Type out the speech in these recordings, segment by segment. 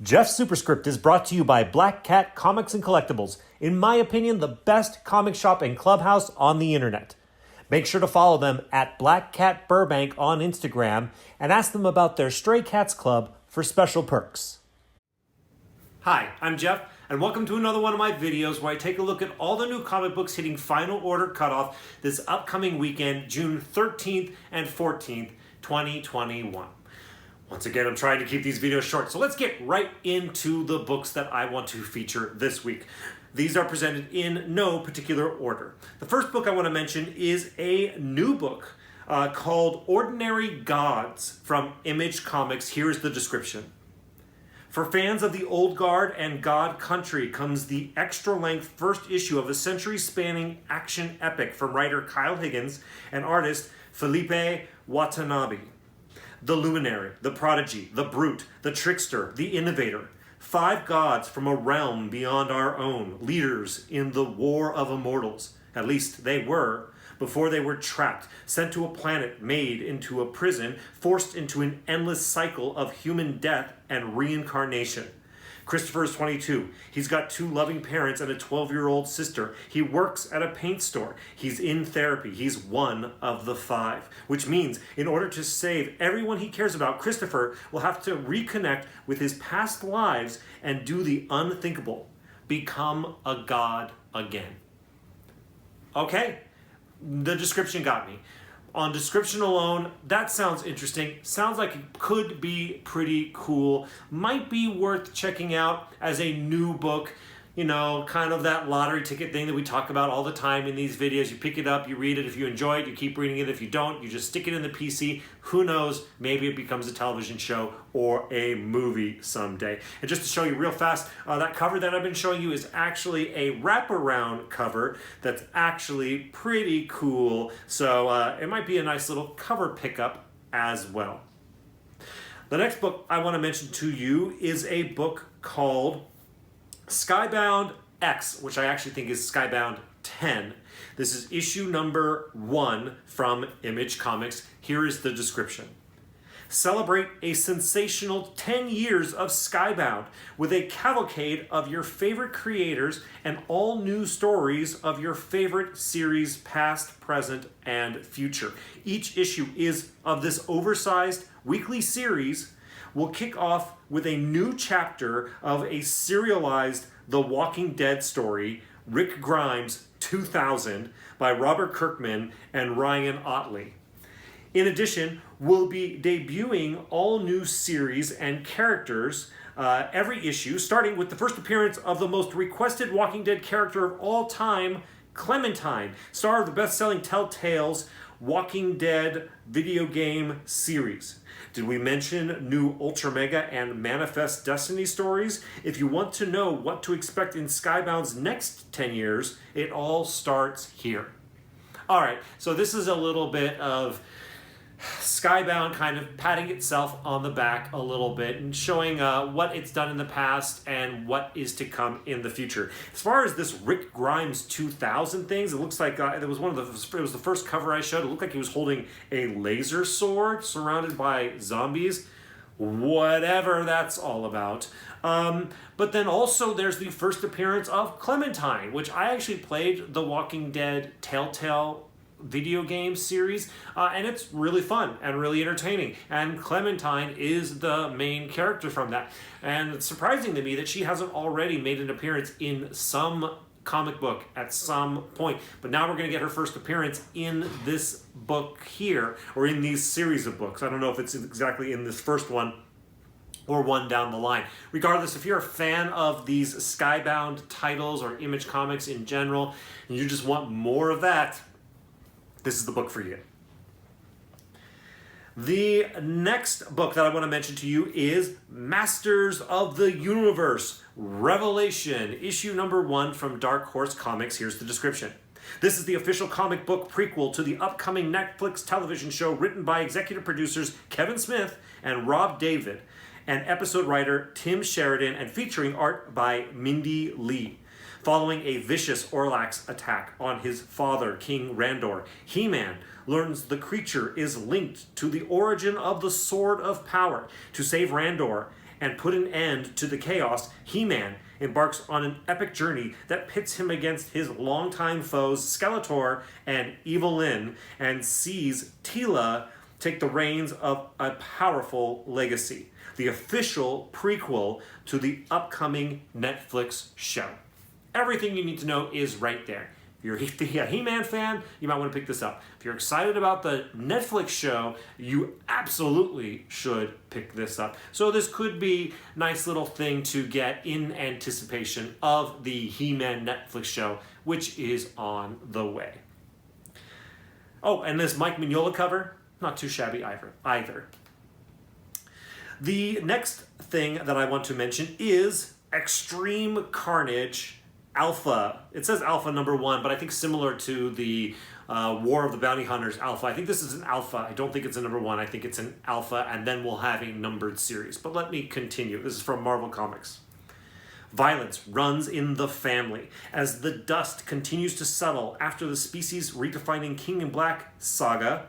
Jeff's Superscript is brought to you by Black Cat Comics and Collectibles, in my opinion, the best comic shop and clubhouse on the internet. Make sure to follow them at Black Cat Burbank on Instagram and ask them about their Stray Cats Club for special perks. Hi, I'm Jeff, and welcome to another one of my videos where I take a look at all the new comic books hitting Final Order Cutoff this upcoming weekend, June 13th and 14th, 2021. Once again, I'm trying to keep these videos short, so let's get right into the books that I want to feature this week. These are presented in no particular order. The first book I want to mention is a new book called Ordinary Gods from Image Comics. Here's the description. For fans of the old guard and God Country comes the extra-length first issue of a century-spanning action epic from writer Kyle Higgins and artist Felipe Watanabe. The luminary, the prodigy, the brute, the trickster, the innovator. 5 gods from a realm beyond our own, leaders in the war of immortals. At least they were, before they were trapped, sent to a planet made into a prison, forced into an endless cycle of human death and reincarnation. Christopher is 22. He's got 2 loving parents and a 12-year-old sister. He works at a paint store. He's in therapy. He's one of the 5, which means in order to save everyone he cares about, Christopher will have to reconnect with his past lives and do the unthinkable, become a god again. Okay, the description got me. On description alone, that sounds interesting. Sounds like it could be pretty cool. Might be worth checking out as a new book. You know, kind of that lottery ticket thing that we talk about all the time in these videos. You pick it up, you read it. If you enjoy it, you keep reading it. If you don't, you just stick it in the PC. Who knows? Maybe it becomes a television show or a movie someday. And just to show you real fast, that cover that I've been showing you is actually a wraparound cover that's actually pretty cool. So it might be a nice little cover pickup as well. The next book I want to mention to you is a book called Skybound X, which I actually think is Skybound 10. This is issue number 1 from Image Comics. Here is the description. Celebrate a sensational 10 years of Skybound with a cavalcade of your favorite creators and all new stories of your favorite series, past, present, and future. Each issue is of this oversized weekly series will kick off with a new chapter of a serialized The Walking Dead story, Rick Grimes 2000, by Robert Kirkman and Ryan Ottley. In addition, we'll be debuting all new series and characters every issue, starting with the first appearance of the most requested Walking Dead character of all time, Clementine, star of the best-selling Telltale's Walking Dead video game series. Did we mention new Ultra Mega and Manifest Destiny stories? If you want to know what to expect in Skybound's next 10 years, it all starts here. All right, so this is a little bit of Skybound kind of patting itself on the back a little bit and showing what it's done in the past and what is to come in the future. As far as this Rick Grimes 2000 things, it looks like it was the first cover I showed. It looked like he was holding a laser sword surrounded by zombies. Whatever that's all about. But then also there's the first appearance of Clementine, which I actually played the Walking Dead Telltale video game series, and it's really fun and really entertaining, and Clementine is the main character from that, and it's surprising to me that she hasn't already made an appearance in some comic book at some point, but now we're going to get her first appearance in this book here, or in these series of books. I don't know if it's exactly in this first one or one down the line. Regardless, if you're a fan of these Skybound titles or Image Comics in general, and you just want more of that, this is the book for you. The next book that I want to mention to you is Masters of the Universe, Revelation, issue number 1 from Dark Horse Comics. Here's the description. This is the official comic book prequel to the upcoming Netflix television show written by executive producers Kevin Smith and Rob David, and episode writer Tim Sheridan, and featuring art by Mindy Lee. Following a vicious Orlax attack on his father, King Randor, He-Man learns the creature is linked to the origin of the Sword of Power. To save Randor and put an end to the chaos, He-Man embarks on an epic journey that pits him against his longtime foes Skeletor and Evil Lyn, and sees Teela take the reins of a powerful legacy, the official prequel to the upcoming Netflix show. Everything you need to know is right there. If you're a He-Man fan, you might want to pick this up. If you're excited about the Netflix show, you absolutely should pick this up. So this could be a nice little thing to get in anticipation of the He-Man Netflix show, which is on the way. Oh, and this Mike Mignola cover, not too shabby either. The next thing that I want to mention is Extreme Carnage Alpha. It says Alpha #1, but I think similar to the War of the Bounty Hunters Alpha. I think this is an Alpha. I don't think it's a #1. I think it's an Alpha, and then we'll have a numbered series. But let me continue. This is from Marvel Comics. Violence runs in the family as the dust continues to settle after the species redefining King in Black saga.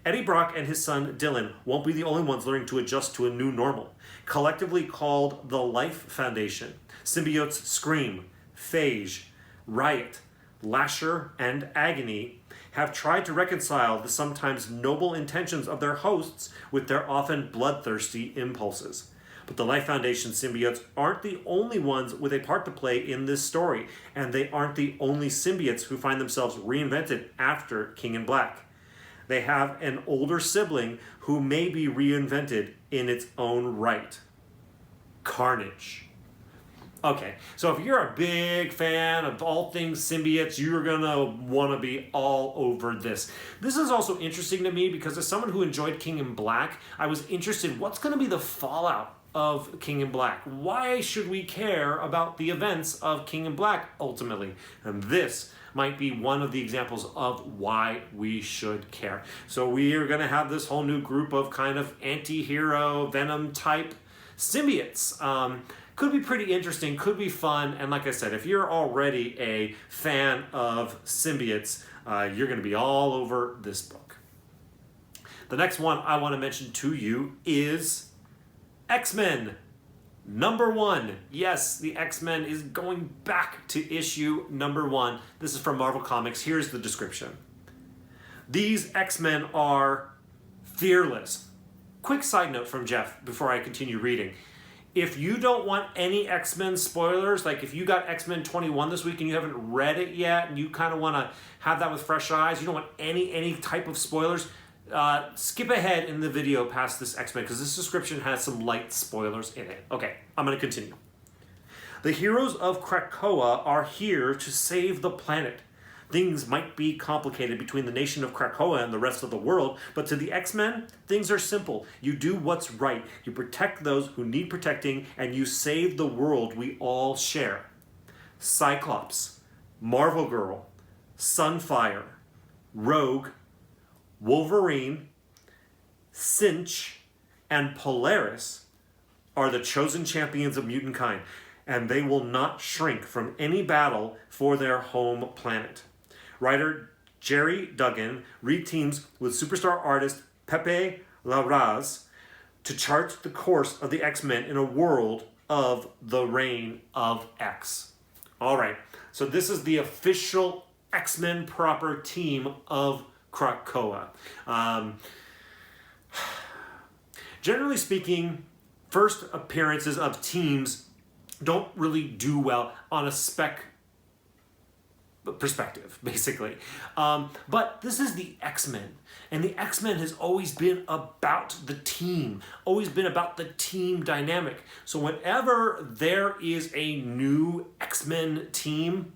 Eddie Brock and his son Dylan won't be the only ones learning to adjust to a new normal. Collectively called the Life Foundation, symbiotes Scream, Phage, Riot, Lasher, and Agony have tried to reconcile the sometimes noble intentions of their hosts with their often bloodthirsty impulses. But the Life Foundation symbiotes aren't the only ones with a part to play in this story, and they aren't the only symbiotes who find themselves reinvented after King in Black. They have an older sibling who may be reinvented in its own right. Carnage. Okay, so if you're a big fan of all things symbiotes, you're gonna wanna be all over this. This is also interesting to me because as someone who enjoyed King in Black, I was interested, what's gonna be the fallout of King in Black? Why should we care about the events of King in Black ultimately? And this might be one of the examples of why we should care. So we are gonna have this whole new group of kind of anti-hero, Venom type symbiotes. Could be pretty interesting, could be fun, and like I said, if you're already a fan of symbiotes, you're going to be all over this book. The next one I want to mention to you is X-Men #1. Yes, the X-Men is going back to issue #1. This is from Marvel Comics. Here's the description. These X-Men are fearless. Quick side note from Jeff before I continue reading. If you don't want any X-Men spoilers, like if you got X-Men 21 this week and you haven't read it yet and you kind of want to have that with fresh eyes, you don't want any type of spoilers, skip ahead in the video past this X-Men because this description has some light spoilers in it. Okay, I'm going to continue. The heroes of Krakoa are here to save the planet. Things might be complicated between the nation of Krakoa and the rest of the world, but to the X-Men, things are simple. You do what's right. You protect those who need protecting, and you save the world we all share. Cyclops, Marvel Girl, Sunfire, Rogue, Wolverine, Cinch, and Polaris are the chosen champions of mutant kind, and they will not shrink from any battle for their home planet. Writer Jerry Duggan reteams with superstar artist Pepe Larraz to chart the course of the X-Men in a world of the Reign of X. All right, so this is the official X-Men proper team of Krakoa. Generally speaking, first appearances of teams don't really do well on a spec perspective, basically. But this is the X-Men, and the X-Men has always been about the team, always been about the team dynamic. So whenever there is a new X-Men team,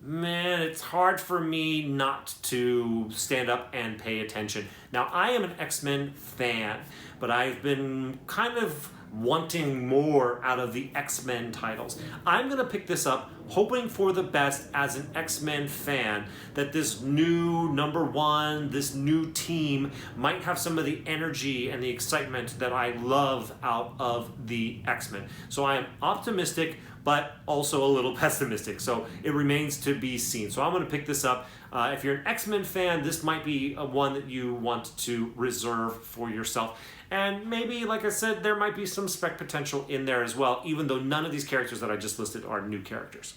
man, it's hard for me not to stand up and pay attention. Now, I am an X-Men fan, but I've been kind of wanting more out of the X-Men titles. I'm going to pick this up hoping for the best as an X-Men fan, that this new number one, this new team might have some of the energy and the excitement that I love out of the X-Men. So I am optimistic, but also a little pessimistic. So it remains to be seen. So I'm going to pick this up. If you're an X-Men fan, this might be one that you want to reserve for yourself. And maybe, like I said, there might be some spec potential in there as well, even though none of these characters that I just listed are new characters.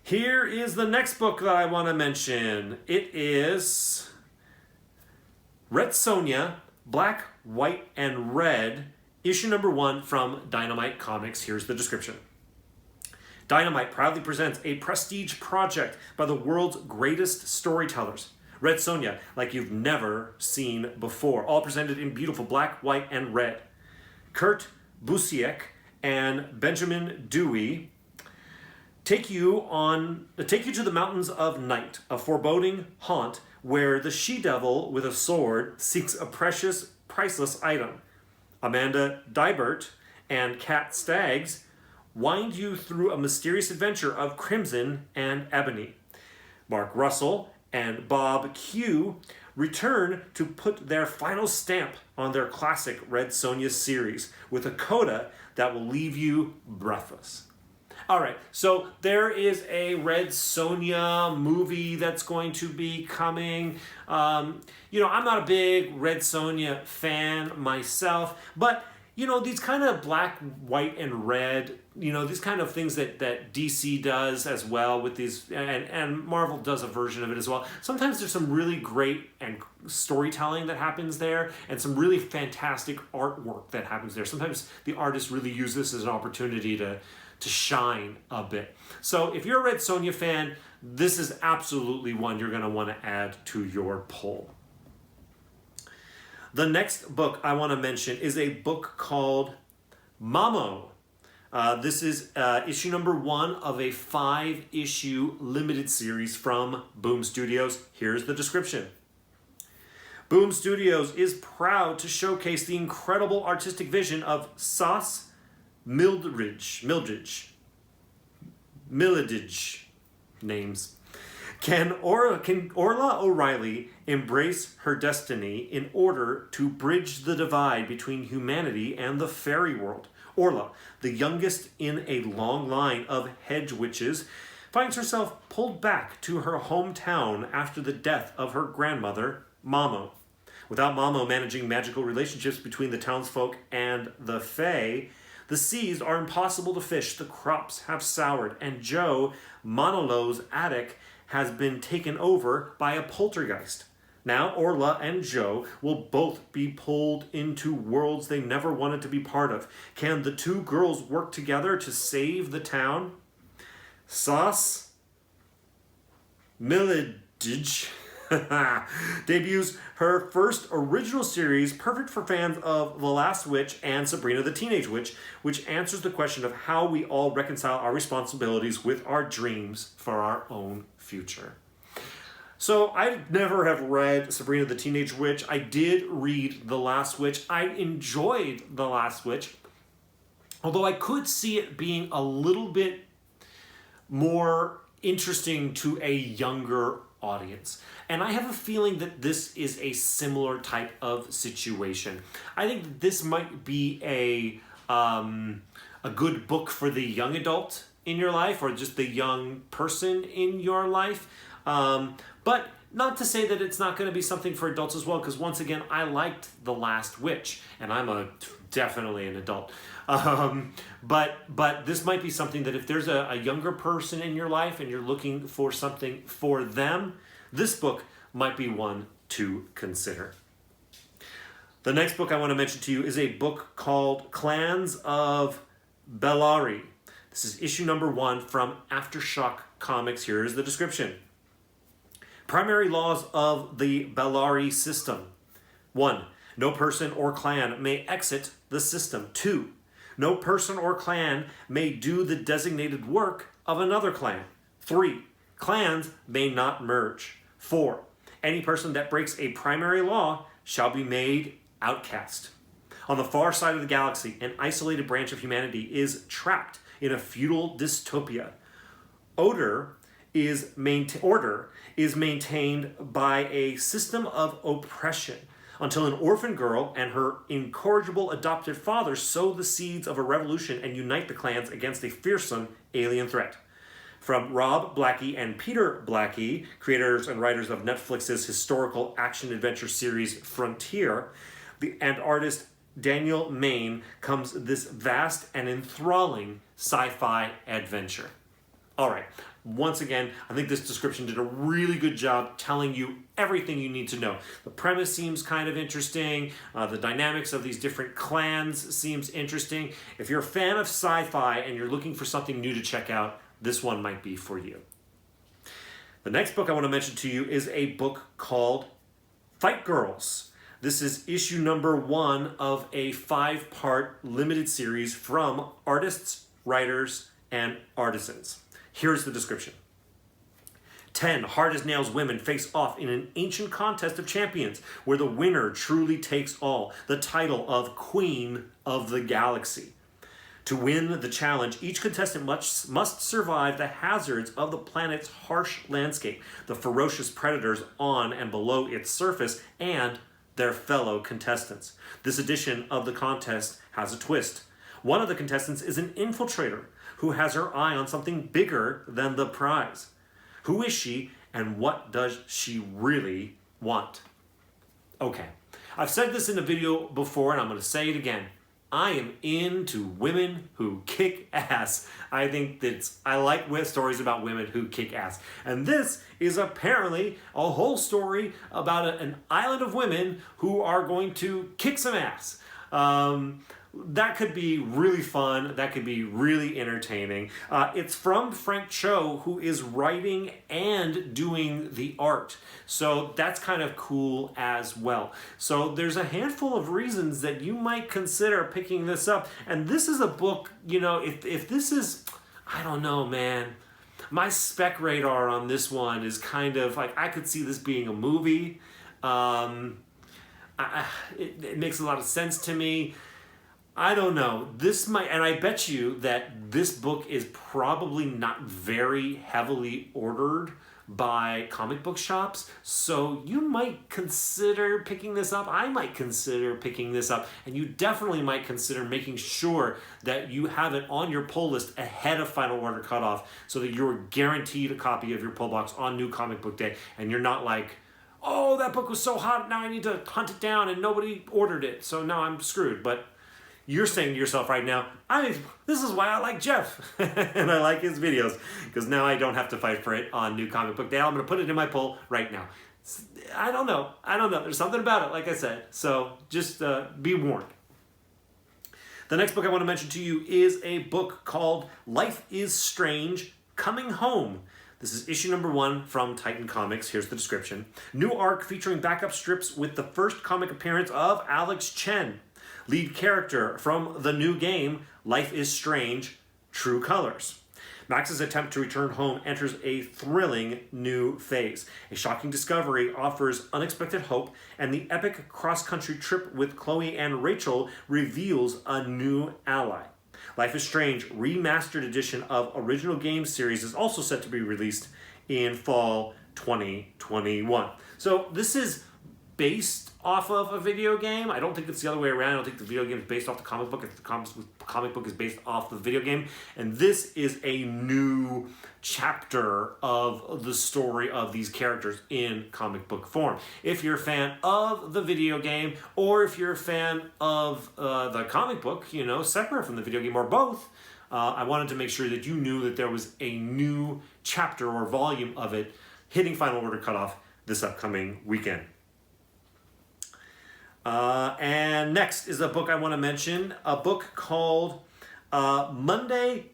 Here is the next book that I want to mention. It is Red Sonja, Black, White, and Red, issue number 1 from Dynamite Comics. Here's the description. Dynamite proudly presents a prestige project by the world's greatest storytellers. Red Sonja, like you've never seen before, all presented in beautiful black, white, and red. Kurt Busiek and Benjamin Dewey take you to the mountains of night, a foreboding haunt where the she-devil with a sword seeks a precious, priceless item. Amanda Dibert and Kat Staggs wind you through a mysterious adventure of crimson and ebony. Mark Russell and Bob Q return to put their final stamp on their classic Red Sonja series with a coda that will leave you breathless. All right, so there is a Red Sonja movie that's going to be coming. I'm not a big Red Sonja fan myself, but these kind of black, white, and red, these kind of things that DC does as well with these, and Marvel does a version of it as well. Sometimes there's some really great and storytelling that happens there, and some really fantastic artwork that happens there. Sometimes the artists really use this as an opportunity to shine a bit. So if you're a Red Sonja fan, this is absolutely one you're going to want to add to your poll. The next book I want to mention is a book called Mamo. This is issue number 1 of a 5-issue limited series from Boom Studios. Here's the description. Boom Studios is proud to showcase the incredible artistic vision of Sauce Mildridge names. Can Orla O'Reilly embrace her destiny in order to bridge the divide between humanity and the fairy world? Orla, the youngest in a long line of hedge witches, finds herself pulled back to her hometown after the death of her grandmother, Mamo. Without Mamo managing magical relationships between the townsfolk and the Fae, the seas are impossible to fish, the crops have soured, and Joe Monolo's attic has been taken over by a poltergeist. Now Orla and Joe will both be pulled into worlds they never wanted to be part of. Can the two girls work together to save the town? Sauce Milledge debuts her first original series, perfect for fans of The Last Witch and Sabrina the Teenage Witch, which answers the question of how we all reconcile our responsibilities with our dreams for our own future. So I never have read Sabrina the Teenage Witch. I did read The Last Witch. I enjoyed The Last Witch, although I could see it being a little bit more interesting to a younger audience. And I have a feeling that this is a similar type of situation. I think that this might be a good book for the young adult in your life, or just the young person in your life. But not to say that it's not going to be something for adults as well, because once again, I liked The Last Witch, and I'm definitely an adult. But this might be something that if there's a younger person in your life and you're looking for something for them, this book might be one to consider. The next book I want to mention to you is a book called Clans of Bellari. This is issue number 1 from Aftershock Comics. Here is the description. Primary laws of the Bellari system. 1. No person or clan may exit the system. 2. No person or clan may do the designated work of another clan. 3. Clans may not merge. 4. Any person that breaks a primary law shall be made outcast. On the far side of the galaxy, an isolated branch of humanity is trapped in a feudal dystopia. Order is maintained by a system of oppression until an orphan girl and her incorrigible adopted father sow the seeds of a revolution and unite the clans against a fearsome alien threat. From Rob Blackie and Peter Blackie, creators and writers of Netflix's historical action-adventure series Frontier, and artist Daniel Main, comes this vast and enthralling sci-fi adventure. All right, once again, I think this description did a really good job telling you everything you need to know. The premise seems kind of interesting. The dynamics of these different clans seems interesting. If you're a fan of sci-fi and you're looking for something new to check out, this one might be for you. The next book I want to mention to you is a book called Fight Girls. This is issue number 1 of a 5-part limited series from artists, writers, and artisans. Here's the description. 10 hard-as-nails women face off in an ancient contest of champions where the winner truly takes all, the title of Queen of the Galaxy. To win the challenge, each contestant must survive the hazards of the planet's harsh landscape, the ferocious predators on and below its surface, and their fellow contestants. This edition of the contest has a twist. One of the contestants is an infiltrator who has her eye on something bigger than the prize. Who is she, and what does she really want? Okay, I've said this in a video before, and I'm going to say it again. I am into women who kick ass. I like stories about women who kick ass. And this is apparently a whole story about an island of women who are going to kick some ass. That could be really fun. That could be really entertaining. It's from Frank Cho, who is writing and doing the art. So that's kind of cool as well. So there's a handful of reasons that you might consider picking this up. And this is a book, if this is, I don't know, man. My spec radar on this one is kind of like, I could see this being a movie. It makes a lot of sense to me. I don't know. And I bet you that this book is probably not very heavily ordered by comic book shops. So you might consider picking this up. I might consider picking this up. And you definitely might consider making sure that you have it on your pull list ahead of Final Order Cutoff so that you're guaranteed a copy of your pull box on New Comic Book Day. And you're not like, oh, that book was so hot, now I need to hunt it down and nobody ordered it. So now I'm screwed. But you're saying to yourself right now, this is why I like Jeff and I like his videos, because now I don't have to fight for it on New Comic Book Day. I'm going to put it in my poll right now. I don't know. There's something about it, like I said. So just be warned. The next book I want to mention to you is a book called Life is Strange, Coming Home. This is issue number 1 from Titan Comics. Here's the description. New arc featuring backup strips with the first comic appearance of Alex Chen. Lead character from the new game, Life is Strange, True Colors. Max's attempt to return home enters a thrilling new phase. A shocking discovery offers unexpected hope, and the epic cross-country trip with Chloe and Rachel reveals a new ally. Life is Strange remastered edition of original game series is also set to be released in fall 2021. So this is based off of a video game. I don't think it's the other way around. I don't think the video game is based off the comic book. The comic book is based off the video game. And this is a new chapter of the story of these characters in comic book form. If you're a fan of the video game, or if you're a fan of the comic book, separate from the video game, or both, I wanted to make sure that you knew that there was a new chapter or volume of it hitting Final Order Cutoff this upcoming weekend. And next is a book I want to mention, a book called Monday.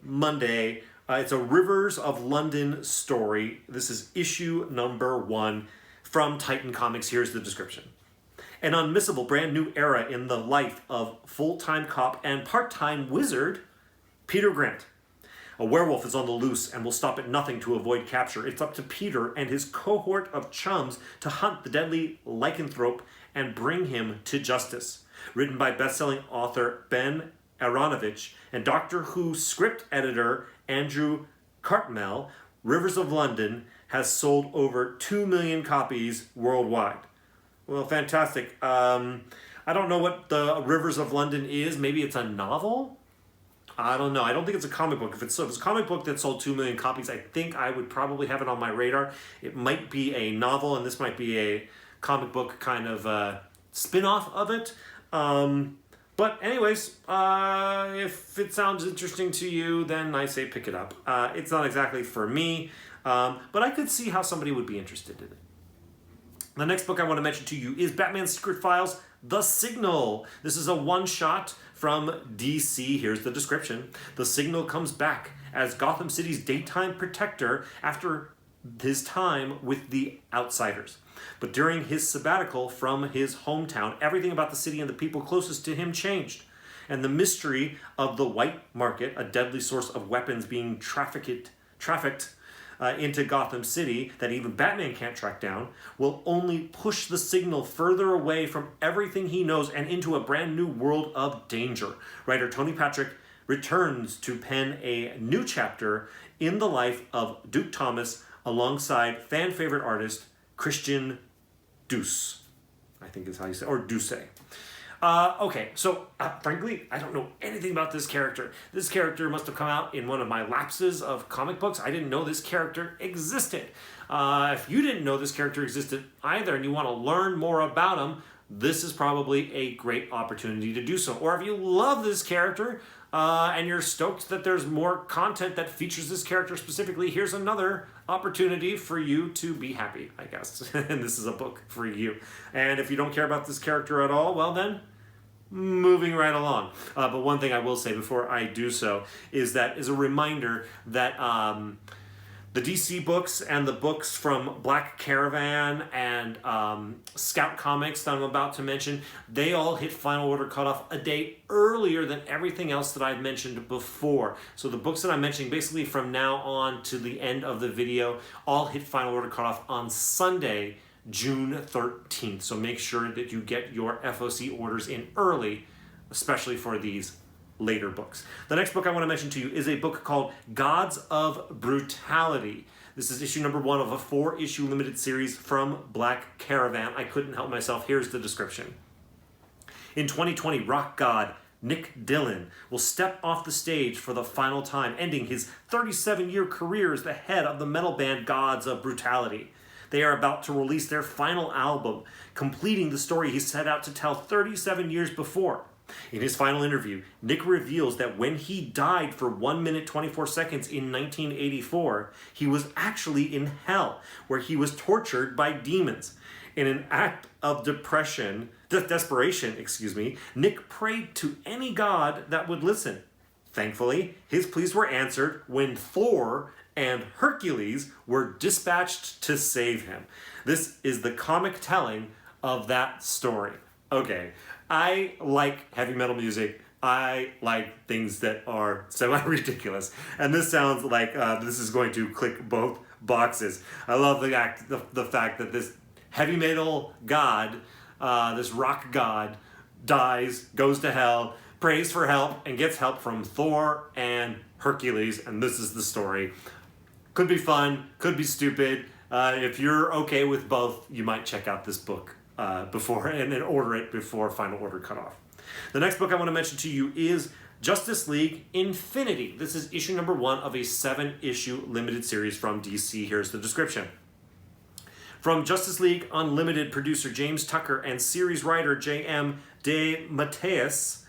It's a Rivers of London story. This is issue number 1 from Titan Comics. Here's the description. An unmissable brand new era in the life of full-time cop and part-time wizard, Peter Grant. A werewolf is on the loose and will stop at nothing to avoid capture. It's up to Peter and his cohort of chums to hunt the deadly lycanthrope and bring him to justice. Written by best-selling author Ben Aronovich, and Doctor Who script editor Andrew Cartmel, Rivers of London has sold over 2 million copies worldwide. Well, fantastic. I don't know what the Rivers of London is. Maybe it's a novel? I don't know. I don't think it's a comic book. If it's a comic book that sold 2 million copies, I think I would probably have it on my radar. It might be a novel, and this might be a comic book kind of spin-off of it. But anyways, if it sounds interesting to you, then I say pick it up. It's not exactly for me, but I could see how somebody would be interested in it. The next book I want to mention to you is Batman Secret Files, The Signal. This is a one-shot from DC. Here's the description. The Signal comes back as Gotham City's daytime protector after his time with the Outsiders. But during his sabbatical from his hometown, everything about the city and the people closest to him changed. And the mystery of the white market, a deadly source of weapons being trafficked into Gotham City that even Batman can't track down, will only push the Signal further away from everything he knows and into a brand new world of danger. Writer Tony Patrick returns to pen a new chapter in the life of Duke Thomas alongside fan favorite artist Christian Duce, I think is how you say, or Duce. Okay, so frankly, I don't know anything about this character. This character must have come out in one of my lapses of comic books. I didn't know this character existed. If you didn't know this character existed either and you want to learn more about him, this is probably a great opportunity to do so. Or if you love this character and you're stoked that there's more content that features this character specifically, here's another opportunity for you to be happy, I guess. And this is a book for you. And if you don't care about this character at all, well then, moving right along. But one thing I will say before I do so is that is a reminder that the DC books and the books from Black Caravan and Scout Comics that I'm about to mention, they all hit Final Order Cutoff a day earlier than everything else that I've mentioned before. So the books that I'm mentioning basically from now on to the end of the video all hit Final Order Cutoff on Sunday, June 13th. So make sure that you get your FOC orders in early, especially for these later books. The next book I want to mention to you is a book called Gods of Brutality. This is issue number 1 of a 4-issue limited series from Black Caravan. I couldn't help myself. Here's the description. In 2020, rock god Nick Dillon will step off the stage for the final time, ending his 37-year career as the head of the metal band Gods of Brutality. They are about to release their final album, completing the story he set out to tell 37 years before. In his final interview, Nick reveals that when he died for 1 minute 24 seconds in 1984, he was actually in hell, where he was tortured by demons. In an act of desperation, Nick prayed to any god that would listen. Thankfully, his pleas were answered when Thor and Hercules were dispatched to save him. This is the comic telling of that story. Okay, I like heavy metal music. I like things that are semi-ridiculous. And this sounds like this is going to click both boxes. I love the fact that this heavy metal god, this rock god, dies, goes to hell, prays for help, and gets help from Thor and Hercules. And this is the story. Could be fun, could be stupid. If you're okay with both, you might check out this book before and then order it before Final Order Cutoff. The next book I want to mention to you is Justice League Infinity. This is issue number 1 of a 7-issue limited series from DC. Here's the description. From Justice League Unlimited producer James Tucker and series writer J.M. DeMatteis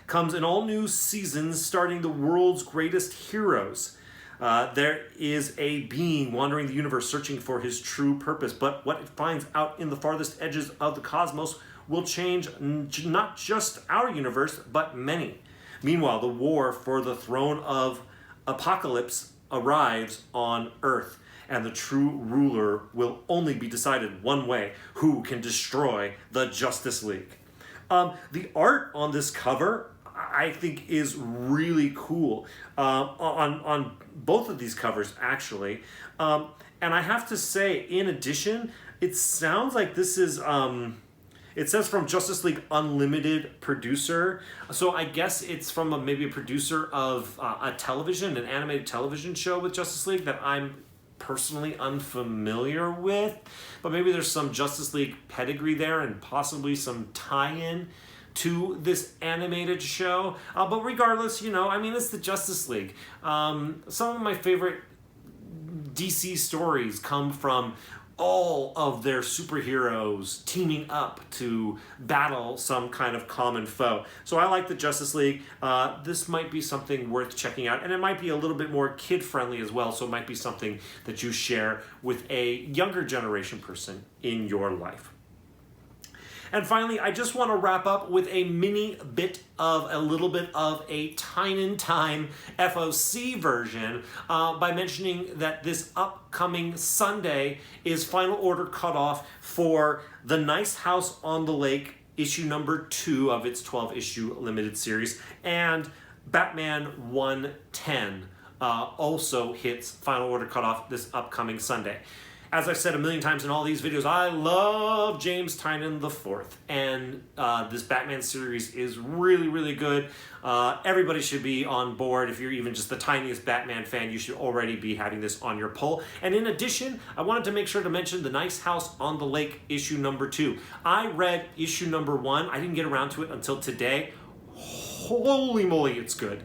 comes an all-new season starting the world's greatest heroes. There is a being wandering the universe searching for his true purpose, but what it finds out in the farthest edges of the cosmos will change not just our universe, but many. Meanwhile, the war for the throne of Apocalypse arrives on Earth, and the true ruler will only be decided one way: who can destroy the Justice League. The art on this cover, I think, is really cool on both of these covers, actually. And I have to say, in addition, it sounds like this is It says from Justice League Unlimited producer. So I guess it's from maybe a producer of an animated television show with Justice League that I'm personally unfamiliar with. But maybe there's some Justice League pedigree there and possibly some tie-in to this animated show. But regardless, it's the Justice League. Some of my favorite DC stories come from all of their superheroes teaming up to battle some kind of common foe. So I like the Justice League. This might be something worth checking out, and it might be a little bit more kid-friendly as well, so it might be something that you share with a younger generation person in your life. And finally, I just want to wrap up with a little bit of a Tynan Time FOC version by mentioning that this upcoming Sunday is Final Order Cutoff for The Nice House on the Lake, issue number 2 of its 12-issue limited series, and Batman 110 also hits Final Order Cutoff this upcoming Sunday. As I've said a million times in all these videos, I love James Tynion IV, and this Batman series is really, really good. Everybody should be on board. If you're even just the tiniest Batman fan, you should already be having this on your pull. And in addition, I wanted to make sure to mention The Nice House on the Lake, issue number 2. I read issue number 1. I didn't get around to it until today. Holy moly, it's good.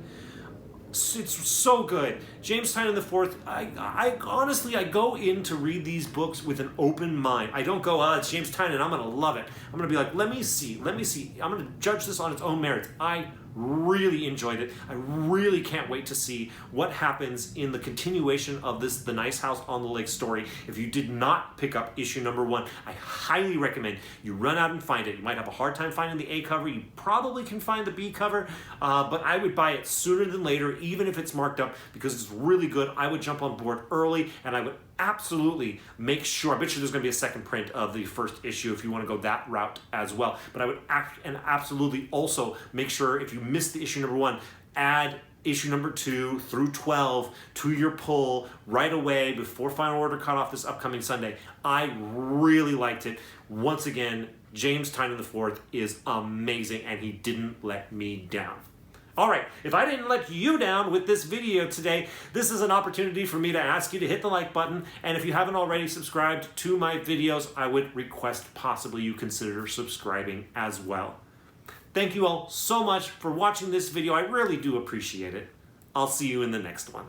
It's so good. James Tynion IV, I honestly, I go in to read these books with an open mind. I don't go, it's James Tynion, I'm going to love it. I'm going to be like, let me see. I'm going to judge this on its own merits. I really enjoyed it. I really can't wait to see what happens in the continuation of this The Nice House on the Lake story. If you did not pick up issue number 1, I highly recommend you run out and find it. You might have a hard time finding the A cover. You probably can find the B cover, but I would buy it sooner than later, even if it's marked up, because it's really good. I would jump on board early, and I would absolutely make sure, I bet you there's going to be a second print of the first issue if you want to go that route as well. But I would absolutely also make sure, if you missed the issue number 1, add issue number 2 through 12 to your pull right away before Final Order Cutoff this upcoming Sunday. I really liked it. Once again, James Tynion IV is amazing, and he didn't let me down. All right, if I didn't let you down with this video today, this is an opportunity for me to ask you to hit the like button, and if you haven't already subscribed to my videos, I would request possibly you consider subscribing as well. Thank you all so much for watching this video. I really do appreciate it. I'll see you in the next one.